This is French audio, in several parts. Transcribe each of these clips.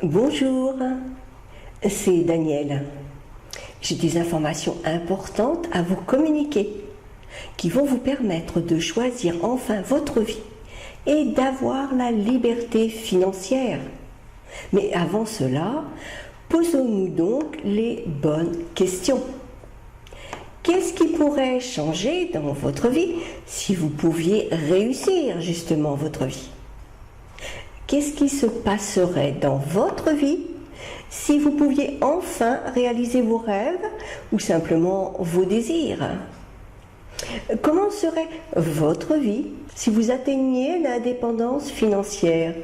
Bonjour, c'est Daniel. J'ai des informations importantes à vous communiquer qui vont vous permettre de choisir enfin votre vie et d'avoir la liberté financière. Mais avant cela, posons-nous donc les bonnes questions. Qu'est-ce qui pourrait changer dans votre vie si vous pouviez réussir justement votre vie ? Qu'est-ce qui se passerait dans votre vie si vous pouviez enfin réaliser vos rêves ou simplement vos désirs ? Comment serait votre vie si vous atteigniez l'indépendance financière ?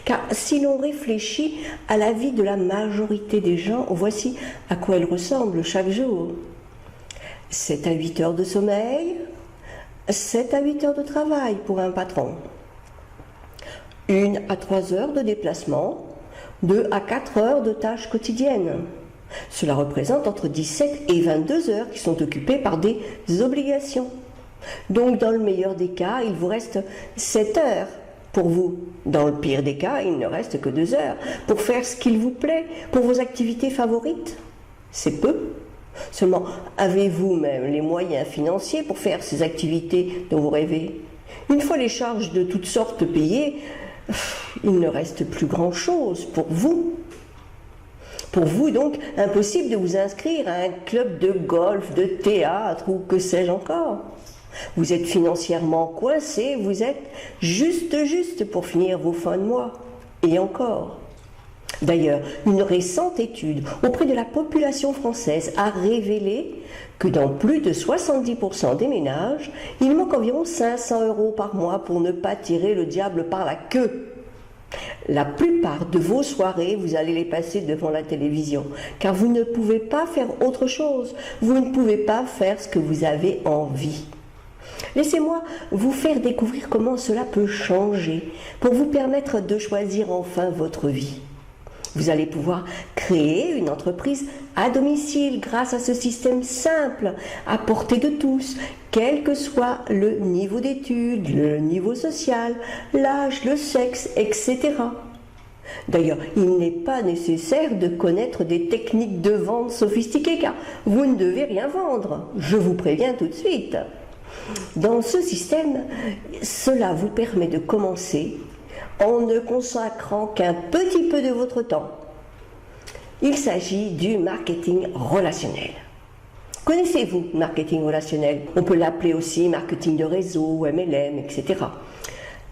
Car si l'on réfléchit à la vie de la majorité des gens, voici à quoi elle ressemble chaque jour. 7 à 8 heures de sommeil, 7 à 8 heures de travail pour un patron, 1 à 3 heures de déplacement, 2 à 4 heures de tâches quotidiennes. Cela représente entre 17 et 22 heures qui sont occupées par des obligations. Donc dans le meilleur des cas, il vous reste 7 heures pour vous. Dans le pire des cas, il ne reste que 2 heures pour faire ce qu'il vous plaît, pour vos activités favorites. C'est peu. Seulement, avez-vous même les moyens financiers pour faire ces activités dont vous rêvez ? Une fois les charges de toutes sortes payées, il ne reste plus grand-chose pour vous. Pour vous, donc, impossible de vous inscrire à un club de golf, de théâtre ou que sais-je encore. Vous êtes financièrement coincé, vous êtes juste pour finir vos fins de mois. Et encore. D'ailleurs, une récente étude auprès de la population française a révélé que dans plus de 70% des ménages, il manque environ 500 € par mois pour ne pas tirer le diable par la queue. La plupart de vos soirées, vous allez les passer devant la télévision, car vous ne pouvez pas faire autre chose, vous ne pouvez pas faire ce que vous avez envie. Laissez-moi vous faire découvrir comment cela peut changer pour vous permettre de choisir enfin votre vie. Vous allez pouvoir créer une entreprise à domicile grâce à ce système simple, à portée de tous, quel que soit le niveau d'études, le niveau social, l'âge, le sexe, etc. D'ailleurs, il n'est pas nécessaire de connaître des techniques de vente sophistiquées car vous ne devez rien vendre, je vous préviens tout de suite. Dans ce système, cela vous permet de commencer en ne consacrant qu'un petit peu de votre temps. Il s'agit du marketing relationnel. Connaissez-vous le marketing relationnel ? On peut l'appeler aussi marketing de réseau, MLM, etc.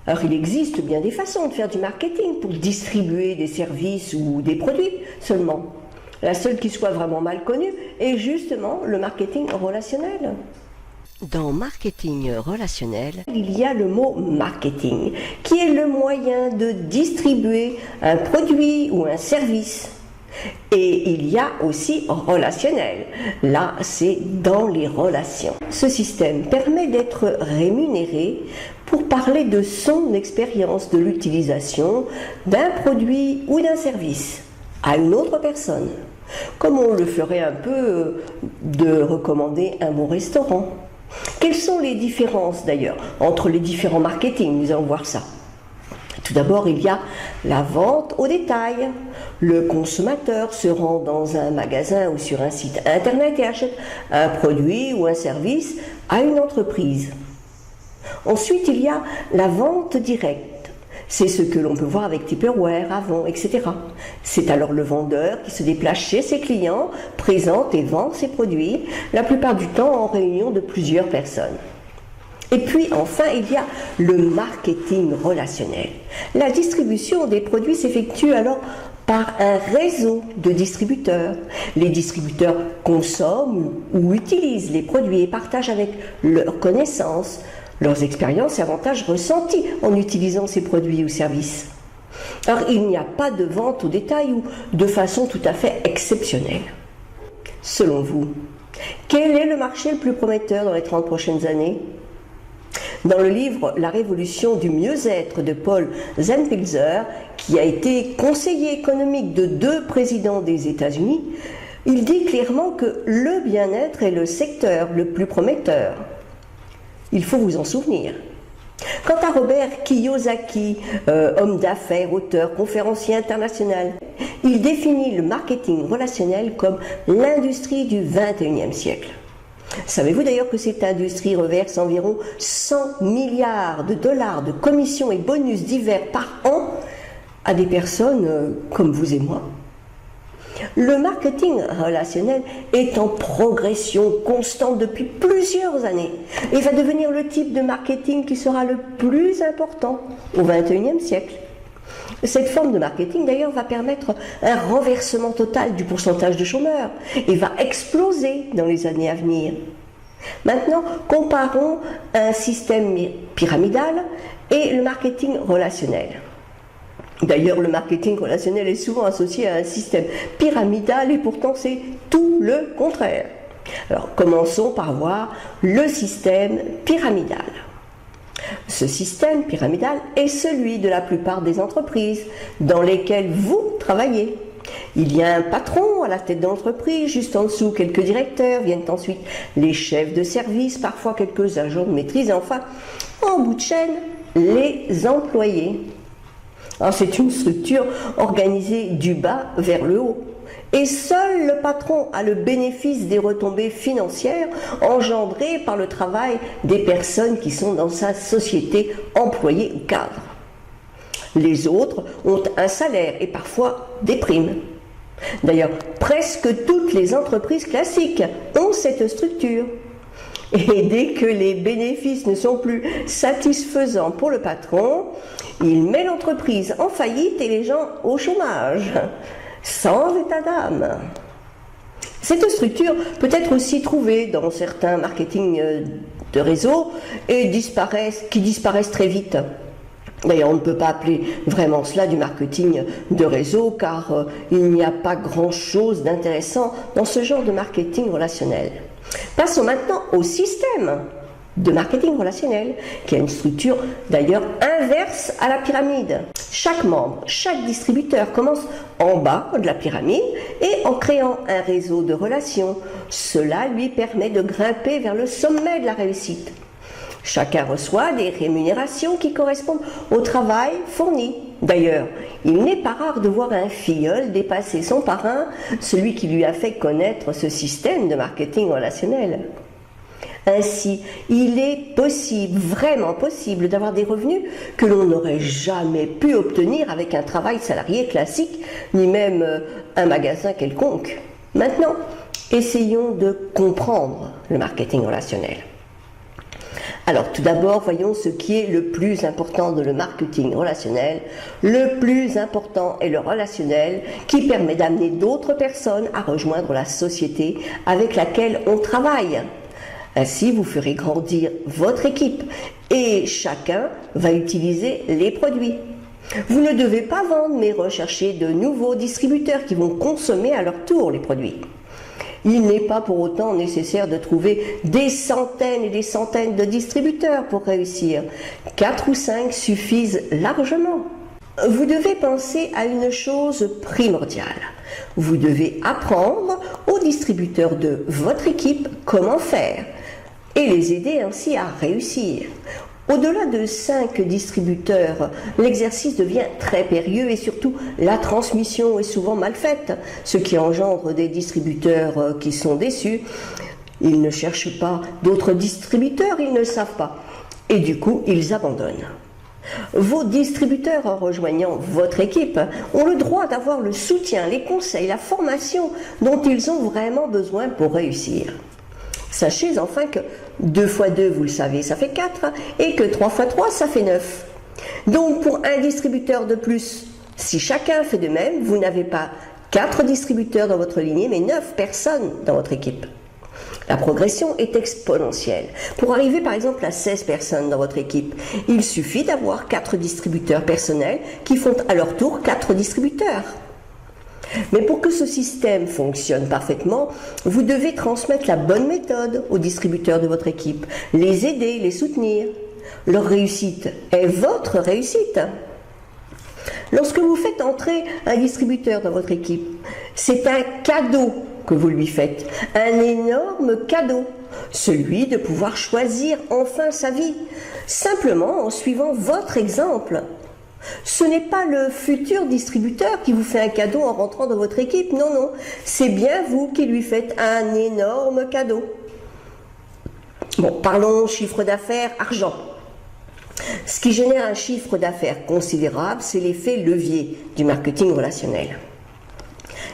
Alors il existe bien des façons de faire du marketing pour distribuer des services ou des produits seulement. La seule qui soit vraiment mal connue est justement le marketing relationnel. Dans marketing relationnel, il y a le mot marketing, qui est le moyen de distribuer un produit ou un service. Et il y a aussi relationnel. Là, c'est dans les relations. Ce système permet d'être rémunéré pour parler de son expérience de l'utilisation d'un produit ou d'un service à une autre personne. Comme on le ferait un peu de recommander un bon restaurant. Quelles sont les différences d'ailleurs entre les différents marketings ? Nous allons voir ça. Tout d'abord, il y a la vente au détail. Le consommateur se rend dans un magasin ou sur un site internet et achète un produit ou un service à une entreprise. Ensuite, il y a la vente directe. C'est ce que l'on peut voir avec Tupperware, Avon, etc. C'est alors le vendeur qui se déplace chez ses clients, présente et vend ses produits, la plupart du temps en réunion de plusieurs personnes. Et puis enfin, il y a le marketing relationnel. La distribution des produits s'effectue alors par un réseau de distributeurs. Les distributeurs consomment ou utilisent les produits et partagent avec leurs connaissances, leurs expériences et avantages ressentis en utilisant ces produits ou services. Alors, il n'y a pas de vente au détail ou de façon tout à fait exceptionnelle. Selon vous, quel est le marché le plus prometteur dans les 30 prochaines années ? Dans le livre « La révolution du mieux-être » de Paul Zahnpilzer, qui a été conseiller économique de 2 présidents des États-Unis, il dit clairement que le bien-être est le secteur le plus prometteur. Il faut vous en souvenir. Quant à Robert Kiyosaki, homme d'affaires, auteur, conférencier international, il définit le marketing relationnel comme l'industrie du XXIe siècle. Savez-vous d'ailleurs que cette industrie reverse environ 100 milliards de dollars de commissions et bonus divers par an à des personnes comme vous et moi? Le marketing relationnel est en progression constante depuis plusieurs années et va devenir le type de marketing qui sera le plus important au XXIe siècle. Cette forme de marketing d'ailleurs va permettre un renversement total du pourcentage de chômeurs et va exploser dans les années à venir. Maintenant, comparons un système pyramidal et le marketing relationnel. D'ailleurs, le marketing relationnel est souvent associé à un système pyramidal et pourtant c'est tout le contraire. Alors, commençons par voir le système pyramidal. Ce système pyramidal est celui de la plupart des entreprises dans lesquelles vous travaillez. Il y a un patron à la tête de l'entreprise, juste en dessous quelques directeurs, viennent ensuite les chefs de service, parfois quelques agents de maîtrise, et enfin, en bout de chaîne, les employés. C'est une structure organisée du bas vers le haut. Et seul le patron a le bénéfice des retombées financières engendrées par le travail des personnes qui sont dans sa société, employées ou cadres. Les autres ont un salaire et parfois des primes. D'ailleurs, presque toutes les entreprises classiques ont cette structure. Et dès que les bénéfices ne sont plus satisfaisants pour le patron, il met l'entreprise en faillite et les gens au chômage, sans état d'âme. Cette structure peut être aussi trouvée dans certains marketing de réseau et qui disparaissent très vite. D'ailleurs, on ne peut pas appeler vraiment cela du marketing de réseau car il n'y a pas grand-chose d'intéressant dans ce genre de marketing relationnel. Passons maintenant au système de marketing relationnel, qui a une structure d'ailleurs inverse à la pyramide. Chaque membre, chaque distributeur commence en bas de la pyramide et en créant un réseau de relations, cela lui permet de grimper vers le sommet de la réussite. Chacun reçoit des rémunérations qui correspondent au travail fourni. D'ailleurs, il n'est pas rare de voir un filleul dépasser son parrain, celui qui lui a fait connaître ce système de marketing relationnel. Ainsi, il est possible, vraiment possible, d'avoir des revenus que l'on n'aurait jamais pu obtenir avec un travail salarié classique, ni même un magasin quelconque. Maintenant, essayons de comprendre le marketing relationnel. Alors tout d'abord, voyons ce qui est le plus important dans le marketing relationnel. Le plus important est le relationnel qui permet d'amener d'autres personnes à rejoindre la société avec laquelle on travaille. Ainsi, vous ferez grandir votre équipe et chacun va utiliser les produits. Vous ne devez pas vendre, mais rechercher de nouveaux distributeurs qui vont consommer à leur tour les produits. Il n'est pas pour autant nécessaire de trouver des centaines et des centaines de distributeurs pour réussir. 4 ou 5 suffisent largement. Vous devez penser à une chose primordiale. Vous devez apprendre aux distributeurs de votre équipe comment faire et les aider ainsi à réussir. Au-delà de 5 distributeurs, l'exercice devient très périlleux et surtout la transmission est souvent mal faite, ce qui engendre des distributeurs qui sont déçus. Ils ne cherchent pas d'autres distributeurs, ils ne savent pas. Et du coup, ils abandonnent. Vos distributeurs, en rejoignant votre équipe, ont le droit d'avoir le soutien, les conseils, la formation dont ils ont vraiment besoin pour réussir. Sachez enfin que 2 fois 2, vous le savez, ça fait 4, et que 3 fois 3, ça fait 9. Donc pour un distributeur de plus, si chacun fait de même, vous n'avez pas 4 distributeurs dans votre lignée, mais 9 personnes dans votre équipe. La progression est exponentielle. Pour arriver par exemple à 16 personnes dans votre équipe, il suffit d'avoir 4 distributeurs personnels qui font à leur tour 4 distributeurs. Mais pour que ce système fonctionne parfaitement, vous devez transmettre la bonne méthode aux distributeurs de votre équipe, les aider, les soutenir. Leur réussite est votre réussite. Lorsque vous faites entrer un distributeur dans votre équipe, c'est un cadeau que vous lui faites, un énorme cadeau, celui de pouvoir choisir enfin sa vie, simplement en suivant votre exemple. Ce n'est pas le futur distributeur qui vous fait un cadeau en rentrant dans votre équipe, non, non, c'est bien vous qui lui faites un énorme cadeau. Bon, parlons chiffre d'affaires, argent. Ce qui génère un chiffre d'affaires considérable, c'est l'effet levier du marketing relationnel.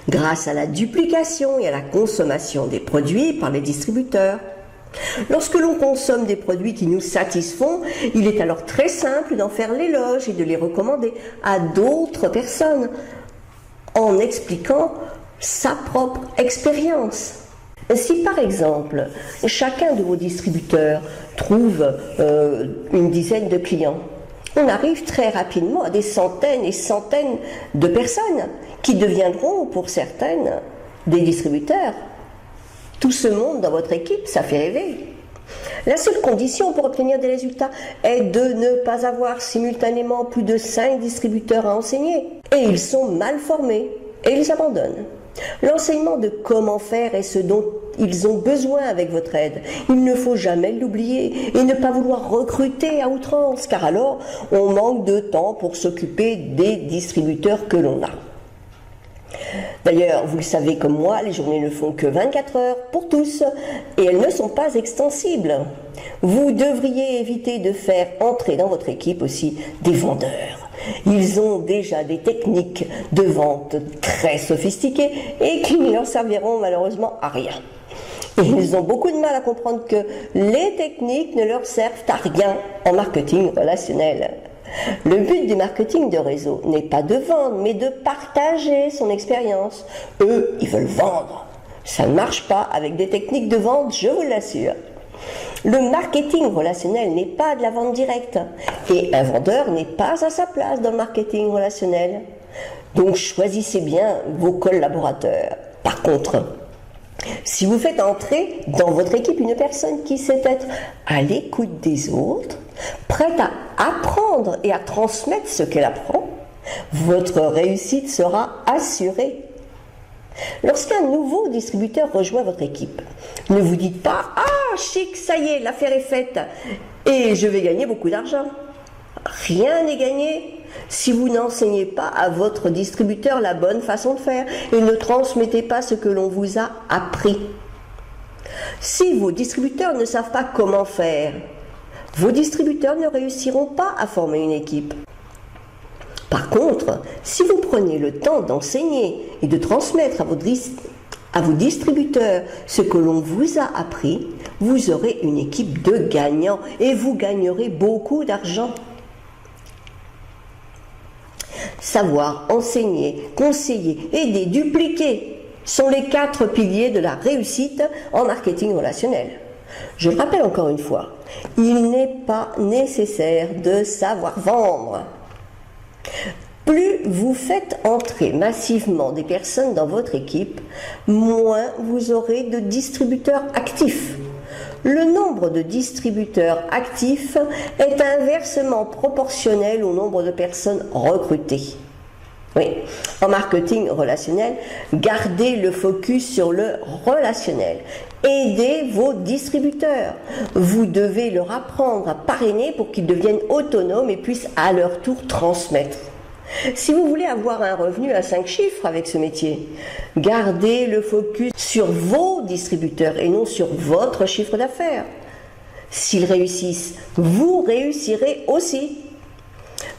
Grâce à la duplication et à la consommation des produits par les distributeurs. Lorsque l'on consomme des produits qui nous satisfont, il est alors très simple d'en faire l'éloge et de les recommander à d'autres personnes en expliquant sa propre expérience. Si par exemple, chacun de vos distributeurs trouve une dizaine de clients, on arrive très rapidement à des centaines et centaines de personnes qui deviendront pour certaines des distributeurs. Tout ce monde dans votre équipe, ça fait rêver. La seule condition pour obtenir des résultats est de ne pas avoir simultanément plus de 5 distributeurs à enseigner. Et ils sont mal formés et ils abandonnent. L'enseignement de comment faire est ce dont ils ont besoin avec votre aide. Il ne faut jamais l'oublier et ne pas vouloir recruter à outrance, car alors on manque de temps pour s'occuper des distributeurs que l'on a. D'ailleurs, vous le savez comme moi, les journées ne font que 24 heures pour tous et elles ne sont pas extensibles. Vous devriez éviter de faire entrer dans votre équipe aussi des vendeurs. Ils ont déjà des techniques de vente très sophistiquées et qui ne leur serviront malheureusement à rien. Et ils ont beaucoup de mal à comprendre que les techniques ne leur servent à rien en marketing relationnel. Le but du marketing de réseau n'est pas de vendre, mais de partager son expérience. Eux, ils veulent vendre. Ça ne marche pas avec des techniques de vente, je vous l'assure. Le marketing relationnel n'est pas de la vente directe. Et un vendeur n'est pas à sa place dans le marketing relationnel. Donc choisissez bien vos collaborateurs. Par contre, si vous faites entrer dans votre équipe une personne qui sait être à l'écoute des autres, prête à apprendre et à transmettre ce qu'elle apprend, votre réussite sera assurée. Lorsqu'un nouveau distributeur rejoint votre équipe, ne vous dites pas « Ah, chic, ça y est, l'affaire est faite et je vais gagner beaucoup d'argent ». Rien n'est gagné si vous n'enseignez pas à votre distributeur la bonne façon de faire et ne transmettez pas ce que l'on vous a appris. Si vos distributeurs ne savent pas comment faire, vos distributeurs ne réussiront pas à former une équipe. Par contre, si vous prenez le temps d'enseigner et de transmettre à vos distributeurs ce que l'on vous a appris, vous aurez une équipe de gagnants et vous gagnerez beaucoup d'argent. Savoir, enseigner, conseiller, aider, dupliquer sont les 4 piliers de la réussite en marketing relationnel. Je le rappelle encore une fois, il n'est pas nécessaire de savoir vendre. Plus vous faites entrer massivement des personnes dans votre équipe, moins vous aurez de distributeurs actifs. Le nombre de distributeurs actifs est inversement proportionnel au nombre de personnes recrutées. Oui, en marketing relationnel, gardez le focus sur le relationnel. Aidez vos distributeurs. Vous devez leur apprendre à parrainer pour qu'ils deviennent autonomes et puissent à leur tour transmettre. Si vous voulez avoir un revenu à 5 chiffres avec ce métier, gardez le focus sur vos distributeurs et non sur votre chiffre d'affaires. S'ils réussissent, vous réussirez aussi.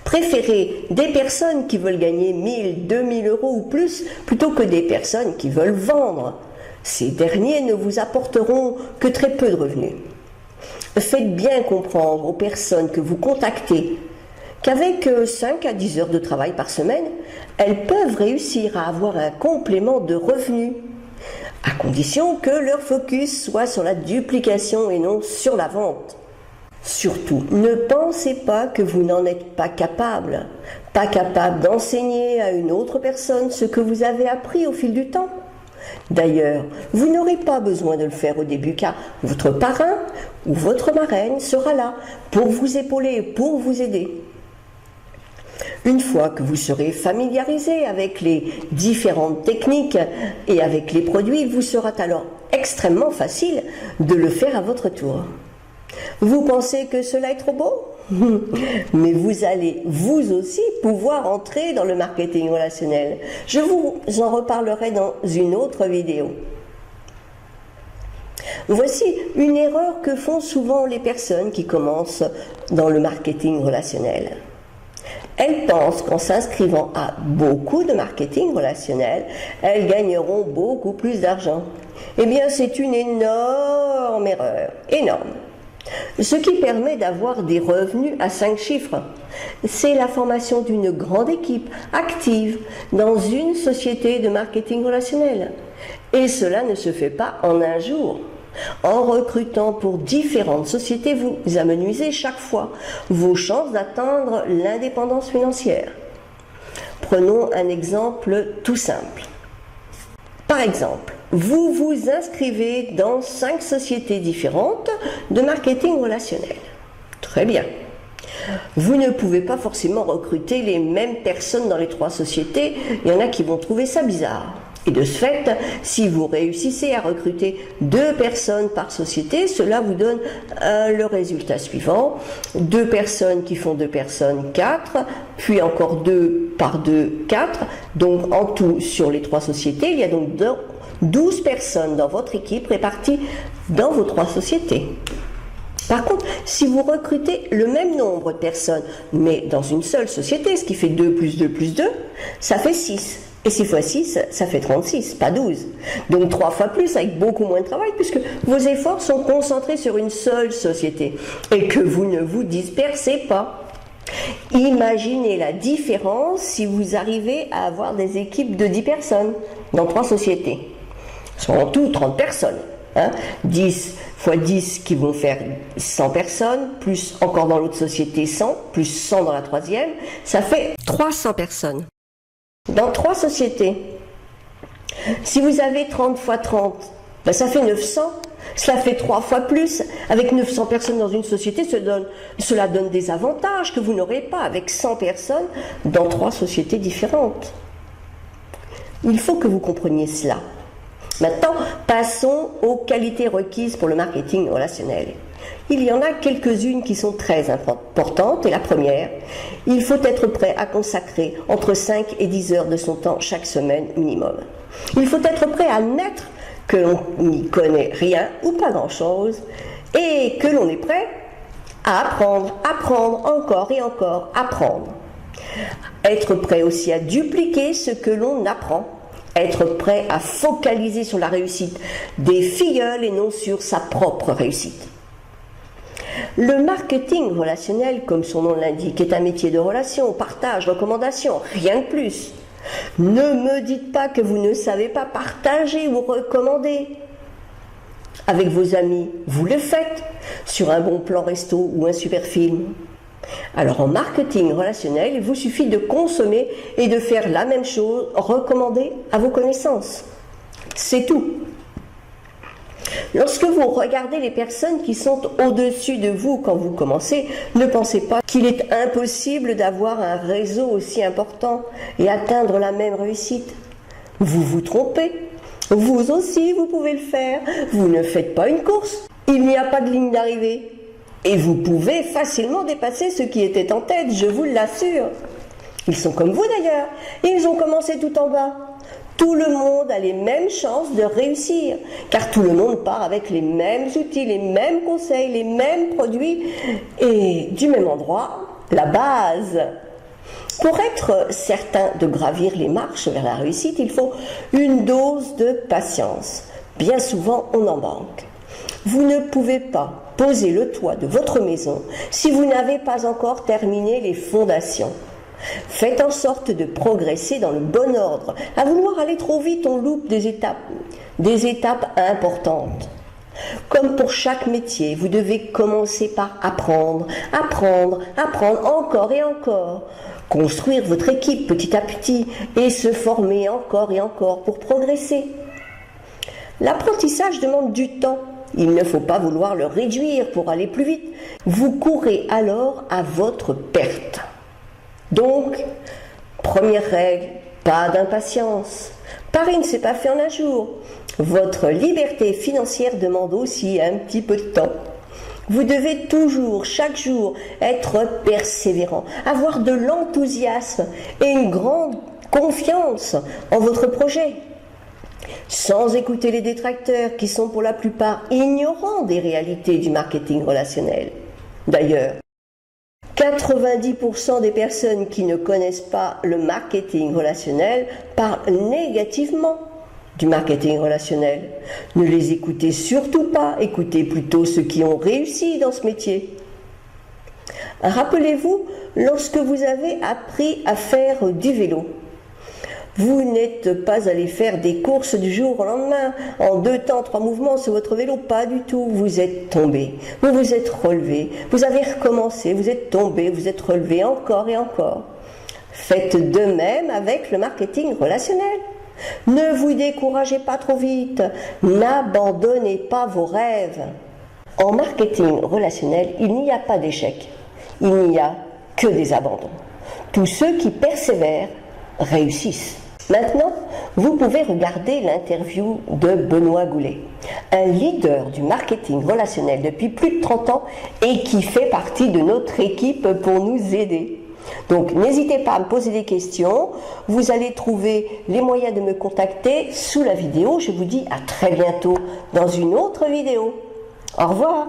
Préférez des personnes qui veulent gagner 1000, 2000 euros ou plus plutôt que des personnes qui veulent vendre. Ces derniers ne vous apporteront que très peu de revenus. Faites bien comprendre aux personnes que vous contactez qu'avec 5 à 10 heures de travail par semaine, elles peuvent réussir à avoir un complément de revenus, à condition que leur focus soit sur la duplication et non sur la vente. Surtout, ne pensez pas que vous n'en êtes pas capable d'enseigner à une autre personne ce que vous avez appris au fil du temps. D'ailleurs, vous n'aurez pas besoin de le faire au début car votre parrain ou votre marraine sera là pour vous épauler et pour vous aider. Une fois que vous serez familiarisé avec les différentes techniques et avec les produits, il vous sera alors extrêmement facile de le faire à votre tour. Vous pensez que cela est trop beau? Mais vous allez vous aussi pouvoir entrer dans le marketing relationnel. Je vous en reparlerai dans une autre vidéo. Voici une erreur que font souvent les personnes qui commencent dans le marketing relationnel. Elles pensent qu'en s'inscrivant à beaucoup de marketing relationnel, elles gagneront beaucoup plus d'argent. Eh bien, c'est une énorme erreur, énorme. Ce qui permet d'avoir des revenus à 5 chiffres, c'est la formation d'une grande équipe active dans une société de marketing relationnel. Et cela ne se fait pas en un jour. En recrutant pour différentes sociétés, vous amenuisez chaque fois vos chances d'atteindre l'indépendance financière. Prenons un exemple tout simple. Par exemple, vous vous inscrivez dans 5 sociétés différentes de marketing relationnel. Très bien. Vous ne pouvez pas forcément recruter les mêmes personnes dans les 3 sociétés. Il y en a qui vont trouver ça bizarre. Et de ce fait, si vous réussissez à recruter 2 personnes par société, cela vous donne le résultat suivant. 2 personnes qui font 2 personnes, 4, puis encore 2 par 2, 4. Donc en tout, sur les 3 sociétés, il y a donc 12 personnes dans votre équipe réparties dans vos 3 sociétés. Par contre, si vous recrutez le même nombre de personnes, mais dans une seule société, ce qui fait 2 plus 2 plus 2, ça fait 6. Et 6 fois 6, ça fait 36, pas 12. Donc 3 fois plus, avec beaucoup moins de travail, puisque vos efforts sont concentrés sur une seule société, et que vous ne vous dispersez pas. Imaginez la différence si vous arrivez à avoir des équipes de 10 personnes dans 3 sociétés. Ce sont en tout 30 personnes. 10 fois 10 qui vont faire 100 personnes, plus encore dans l'autre société 100, plus 100 dans la troisième, ça fait 300 personnes. Dans 3 sociétés, si vous avez 30 fois 30, ça fait 900, cela fait 3 fois plus. Avec 900 personnes dans une société, cela donne des avantages que vous n'aurez pas avec 100 personnes dans 3 sociétés différentes. Il faut que vous compreniez cela. Maintenant, passons aux qualités requises pour le marketing relationnel. Il y en a quelques-unes qui sont très importantes. Et la première, il faut être prêt à consacrer entre 5 et 10 heures de son temps chaque semaine minimum. Il faut être prêt à admettre que l'on n'y connaît rien ou pas grand-chose et que l'on est prêt à apprendre encore et encore, apprendre. Être prêt aussi à dupliquer ce que l'on apprend. Être prêt à focaliser sur la réussite des filleuls et non sur sa propre réussite. Le marketing relationnel, comme son nom l'indique, est un métier de relation, partage, recommandation, rien de plus. Ne me dites pas que vous ne savez pas partager ou recommander. Avec vos amis, vous le faites sur un bon plan resto ou un super film. Alors en marketing relationnel, il vous suffit de consommer et de faire la même chose, recommander à vos connaissances. C'est tout. Lorsque vous regardez les personnes qui sont au-dessus de vous quand vous commencez, ne pensez pas qu'il est impossible d'avoir un réseau aussi important et atteindre la même réussite. Vous vous trompez. Vous aussi, vous pouvez le faire. Vous ne faites pas une course. Il n'y a pas de ligne d'arrivée. Et vous pouvez facilement dépasser ceux qui étaient en tête, je vous l'assure. Ils sont comme vous d'ailleurs. Ils ont commencé tout en bas. Tout le monde a les mêmes chances de réussir, car tout le monde part avec les mêmes outils, les mêmes conseils, les mêmes produits, et du même endroit, la base. Pour être certain de gravir les marches vers la réussite, il faut une dose de patience. Bien souvent, on en manque. Vous ne pouvez pas poser le toit de votre maison si vous n'avez pas encore terminé les fondations. Faites en sorte de progresser dans le bon ordre. À vouloir aller trop vite, on loupe des étapes importantes. Comme pour chaque métier, vous devez commencer par apprendre encore et encore. Construire votre équipe petit à petit et se former encore et encore pour progresser. L'apprentissage demande du temps. Il ne faut pas vouloir le réduire pour aller plus vite. Vous courez alors à votre perte. Donc, première règle, pas d'impatience. Paris ne s'est pas fait en un jour. Votre liberté financière demande aussi un petit peu de temps. Vous devez toujours, chaque jour, être persévérant, avoir de l'enthousiasme et une grande confiance en votre projet. Sans écouter les détracteurs qui sont pour la plupart ignorants des réalités du marketing relationnel. D'ailleurs, 90% des personnes qui ne connaissent pas le marketing relationnel parlent négativement du marketing relationnel. Ne les écoutez surtout pas, écoutez plutôt ceux qui ont réussi dans ce métier. Rappelez-vous, lorsque vous avez appris à faire du vélo, vous n'êtes pas allé faire des courses du jour au lendemain, en 2 temps, 3 mouvements sur votre vélo, pas du tout. Vous êtes tombé, vous vous êtes relevé, vous avez recommencé, vous êtes tombé, vous êtes relevé encore et encore. Faites de même avec le marketing relationnel. Ne vous découragez pas trop vite, n'abandonnez pas vos rêves. En marketing relationnel, il n'y a pas d'échec, il n'y a que des abandons. Tous ceux qui persévèrent réussissent. Maintenant, vous pouvez regarder l'interview de Benoît Goulet, un leader du marketing relationnel depuis plus de 30 ans et qui fait partie de notre équipe pour nous aider. Donc n'hésitez pas à me poser des questions, vous allez trouver les moyens de me contacter sous la vidéo. Je vous dis à très bientôt dans une autre vidéo. Au revoir.